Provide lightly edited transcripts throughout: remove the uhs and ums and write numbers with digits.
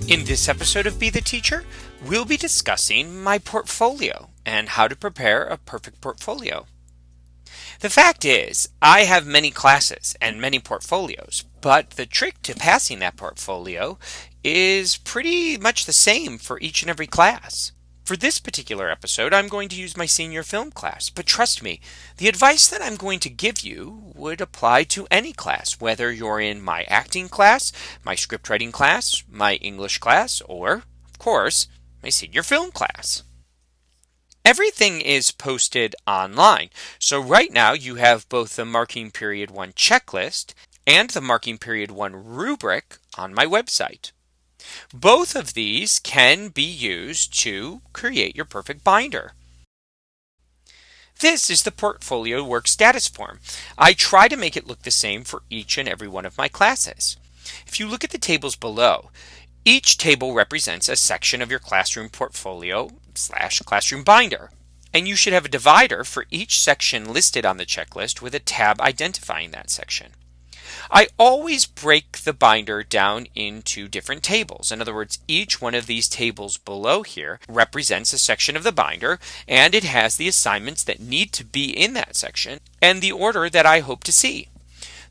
In this episode of Be the Teacher, we'll be discussing my portfolio and how to prepare a perfect portfolio. The fact is, I have many classes and many portfolios, but the trick to passing that portfolio is pretty much the same for each and every class. For this particular episode, I'm going to use my senior film class, but trust me, the advice that I'm going to give you would apply to any class, whether you're in my acting class, my script writing class, my English class, or, of course, my senior film class. Everything is posted online, so right now you have both the Marking Period 1 checklist and the Marking Period 1 rubric on my website. Both of these can be used to create your perfect binder. This is the portfolio work status form. I try to make it look the same for each and every one of my classes. If you look at the tables below, each table represents a section of your classroom portfolio / classroom binder, and you should have a divider for each section listed on the checklist with a tab identifying that section. I always break the binder down into different tables. In other words, each one of these tables below here represents a section of the binder, and it has the assignments that need to be in that section and the order that I hope to see.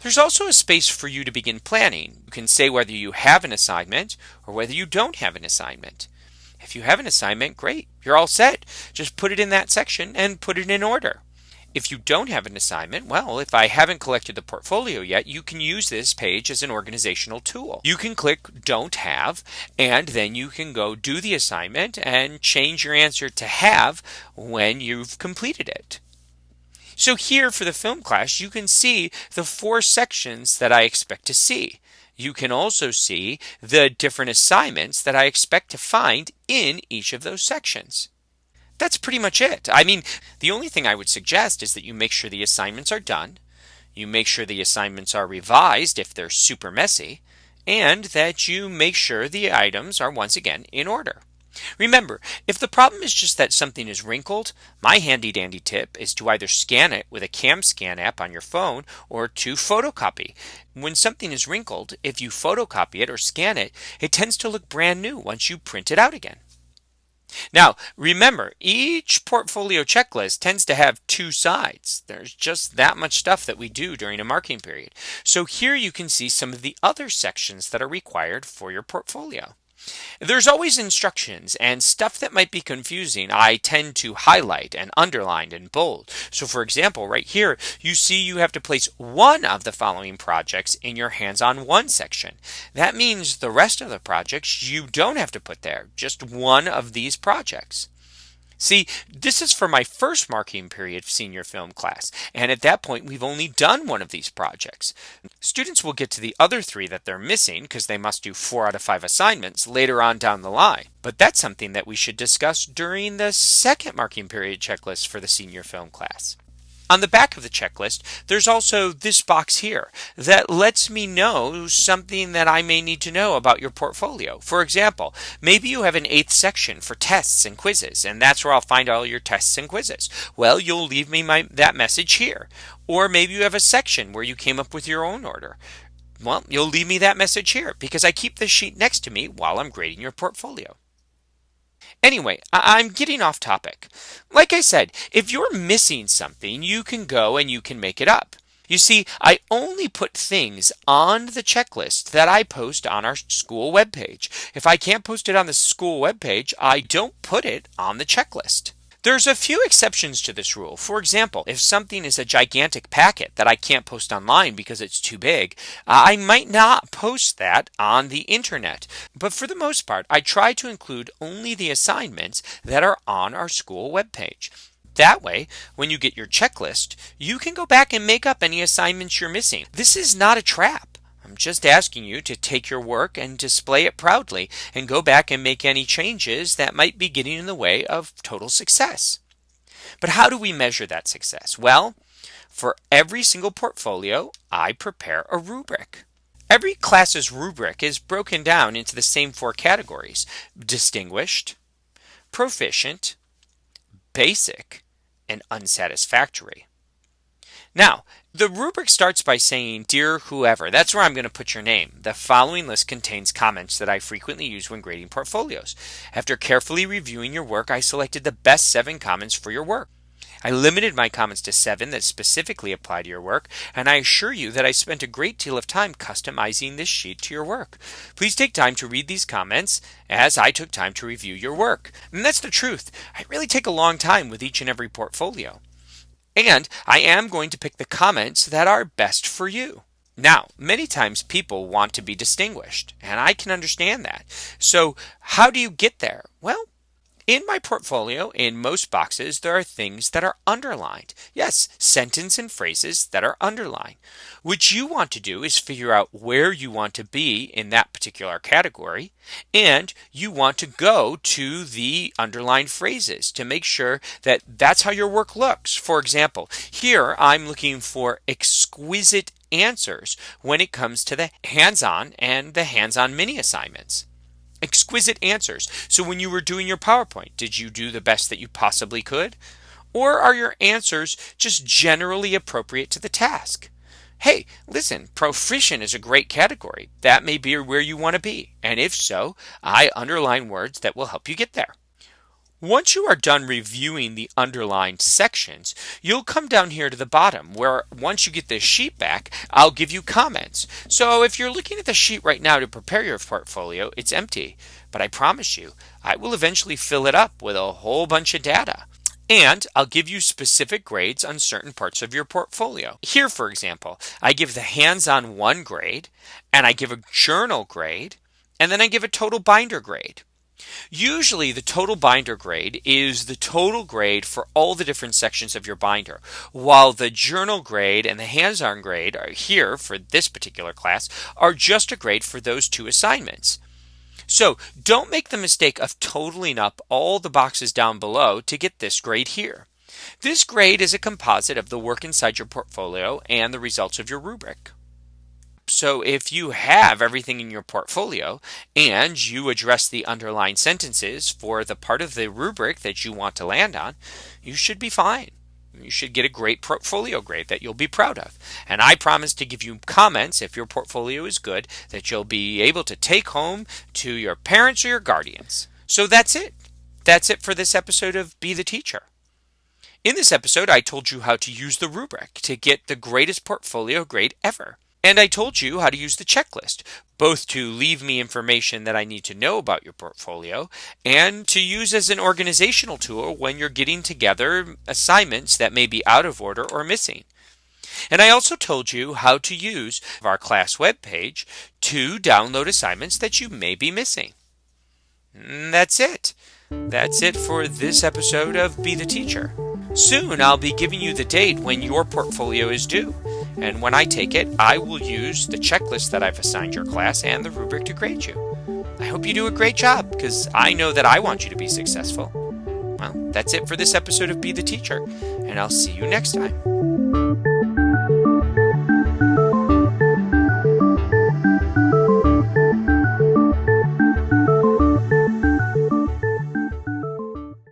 There's also a space for you to begin planning. You can say whether you have an assignment or whether you don't have an assignment. If you have an assignment, great, you're all set. Just put it in that section and put it in order. If you don't have an assignment, well, if I haven't collected the portfolio yet, you can use this page as an organizational tool. You can click Don't Have, and then you can go do the assignment and change your answer to Have when you've completed it. So here for the film class, you can see the 4 sections that I expect to see. You can also see the different assignments that I expect to find in each of those sections. That's pretty much it. I mean, the only thing I would suggest is that you make sure the assignments are done, you make sure the assignments are revised if they're super messy, and that you make sure the items are once again in order. Remember, if the problem is just that something is wrinkled, my handy dandy tip is to either scan it with a CamScan app on your phone or to photocopy. When something is wrinkled, if you photocopy it or scan it, it tends to look brand new once you print it out again. Now, remember, each portfolio checklist tends to have 2 sides. There's just that much stuff that we do during a marking period. So here you can see some of the other sections that are required for your portfolio. There's always instructions and stuff that might be confusing. I tend to highlight and underline and bold. So for example, right here, you see you have to place one of the following projects in your hands-on 1 section. That means the rest of the projects you don't have to put there, just one of these projects. See, this is for my first marking period senior film class, and at that point we've only done one of these projects. Students will get to the other 3 that they're missing because they must do 4 out of 5 assignments later on down the line. But that's something that we should discuss during the second marking period checklist for the senior film class. On the back of the checklist, there's also this box here that lets me know something that I may need to know about your portfolio. For example, maybe you have an 8th section for tests and quizzes, and that's where I'll find all your tests and quizzes. Well, you'll leave me that message here. Or maybe you have a section where you came up with your own order. Well, you'll leave me that message here because I keep this sheet next to me while I'm grading your portfolio. Anyway, I'm getting off topic. Like I said, if you're missing something, you can go and you can make it up. You see, I only put things on the checklist that I post on our school webpage. If I can't post it on the school webpage, I don't put it on the checklist. There's a few exceptions to this rule. For example, if something is a gigantic packet that I can't post online because it's too big, I might not post that on the internet. But for the most part, I try to include only the assignments that are on our school webpage. That way, when you get your checklist, you can go back and make up any assignments you're missing. This is not a trap. I'm just asking you to take your work and display it proudly and go back and make any changes that might be getting in the way of total success. But how do we measure that success? Well, for every single portfolio, I prepare a rubric. Every class's rubric is broken down into the same 4 categories: distinguished, proficient, basic, and unsatisfactory. Now, The rubric starts by saying, "Dear whoever." That's where I'm going to put your name. The following list contains comments that I frequently use when grading portfolios. After carefully reviewing your work, I selected the best 7 comments for your work. I limited my comments to 7 that specifically apply to your work, and I assure you that I spent a great deal of time customizing this sheet to your work. Please take time to read these comments as I took time to review your work. And that's the truth. I really take a long time with each and every portfolio. And I am going to pick the comments that are best for you. Now, many times people want to be distinguished, and I can understand that. So, how do you get there? Well, in my portfolio, in most boxes, there are things that are underlined. Yes, sentences and phrases that are underlined. What you want to do is figure out where you want to be in that particular category, and you want to go to the underlined phrases to make sure that that's how your work looks. For example, here I'm looking for exquisite answers when it comes to the hands-on and the hands-on mini assignments. Exquisite answers. So when you were doing your PowerPoint, did you do the best that you possibly could? Or are your answers just generally appropriate to the task? Hey, listen, proficient is a great category. That may be where you want to be. And if so, I underline words that will help you get there. Once you are done reviewing the underlined sections, you'll come down here to the bottom where once you get this sheet back, I'll give you comments. So if you're looking at the sheet right now to prepare your portfolio, it's empty. But I promise you, I will eventually fill it up with a whole bunch of data. And I'll give you specific grades on certain parts of your portfolio. Here, for example, I give the hands-on 1 grade, and I give a journal grade, and then I give a total binder grade. Usually the total binder grade is the total grade for all the different sections of your binder, while the journal grade and the hands-on grade are here for this particular class are just a grade for those 2 assignments. So don't make the mistake of totaling up all the boxes down below to get this grade here. This grade is a composite of the work inside your portfolio and the results of your rubric. So if you have everything in your portfolio and you address the underlined sentences for the part of the rubric that you want to land on, you should be fine. You should get a great portfolio grade that you'll be proud of. And I promise to give you comments if your portfolio is good that you'll be able to take home to your parents or your guardians. So that's it. That's it for this episode of Be the Teacher. In this episode, I told you how to use the rubric to get the greatest portfolio grade ever. And I told you how to use the checklist, both to leave me information that I need to know about your portfolio and to use as an organizational tool when you're getting together assignments that may be out of order or missing. And I also told you how to use our class webpage to download assignments that you may be missing. And that's it. That's it for this episode of Be the Teacher. Soon I'll be giving you the date when your portfolio is due. And when I take it, I will use the checklist that I've assigned your class and the rubric to grade you. I hope you do a great job because I know that I want you to be successful. Well, that's it for this episode of Be the Teacher, and I'll see you next time.